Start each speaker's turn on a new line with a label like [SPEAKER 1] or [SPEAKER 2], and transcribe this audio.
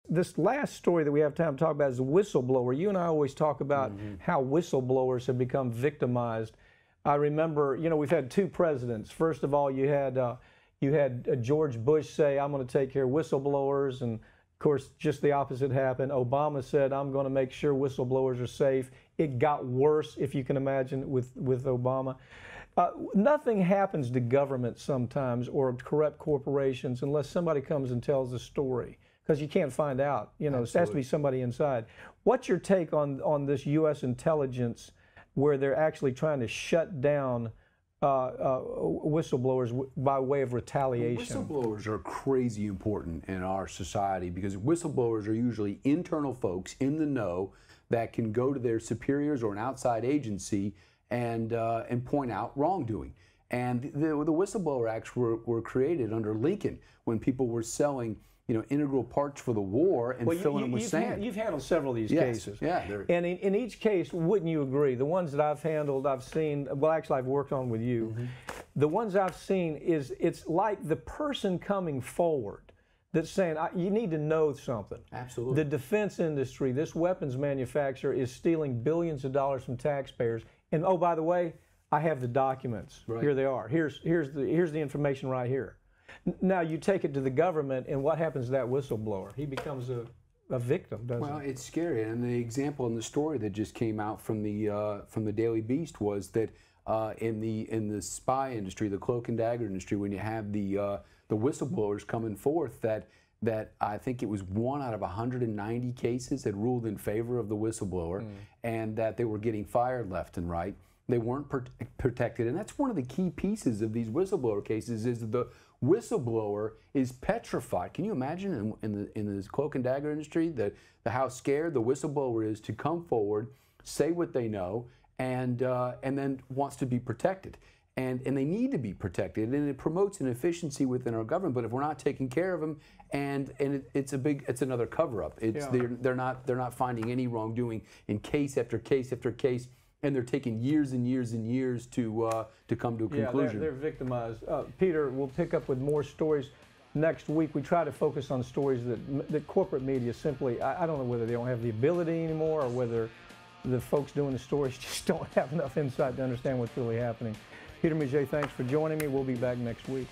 [SPEAKER 1] this last story that we have time to talk about is the whistleblower. You and I always talk about how whistleblowers have become victimized. I remember, you know, we've had two presidents. First of all, you had George Bush say, "I'm going to take care of whistleblowers," and of course, just the opposite happened. Obama said, "I'm going to make sure whistleblowers are safe." It got worse, if you can imagine, with Obama. Nothing happens to government sometimes or corrupt corporations unless somebody comes and tells the story, because you can't find out. You know, Absolutely. It has to be somebody inside. What's your take on this U.S. intelligence where they're actually trying to shut down whistleblowers by way of retaliation?
[SPEAKER 2] Whistleblowers are crazy important in our society because whistleblowers are usually internal folks in the know that can go to their superiors or an outside agency and point out wrongdoing. And the whistleblower acts were created under Lincoln when people were selling, you know, integral parts for the war and filling them with sand.
[SPEAKER 1] You've handled several of these cases.
[SPEAKER 2] Yeah.
[SPEAKER 1] And in each case, wouldn't you agree, the ones that I've handled, I've seen, well, actually I've worked on with you, the ones I've seen it's like the person coming forward that's saying, you need to know something.
[SPEAKER 2] Absolutely.
[SPEAKER 1] The defense industry, this weapons manufacturer is stealing billions of dollars from taxpayers. And oh, by the way, I have the documents. Right. Here they are. Here's the information right here. Now you take it to the government, and what happens to that whistleblower? He becomes a victim, doesn't he?
[SPEAKER 2] Well, it's scary. And the example in the story that just came out from the Daily Beast was that in the spy industry, the cloak and dagger industry, when you have the whistleblowers coming forth that I think it was 1 out of 190 cases had ruled in favor of the whistleblower, and that they were getting fired left and right. They weren't protected, and that's one of the key pieces of these whistleblower cases is the whistleblower is petrified. Can you imagine in this cloak and dagger industry how scared the whistleblower is to come forward, say what they know, and then wants to be protected. And they need to be protected, and it promotes an efficiency within our government. But if we're not taking care of them, it's another cover-up. They're not finding any wrongdoing in case after case after case, and they're taking years and years and years to come to a conclusion.
[SPEAKER 1] Yeah, they're victimized. Peter, we'll pick up with more stories next week. We try to focus on stories that corporate media simply, I don't know whether they don't have the ability anymore or whether the folks doing the stories just don't have enough insight to understand what's really happening. Peter Meijet, thanks for joining me. We'll be back next week.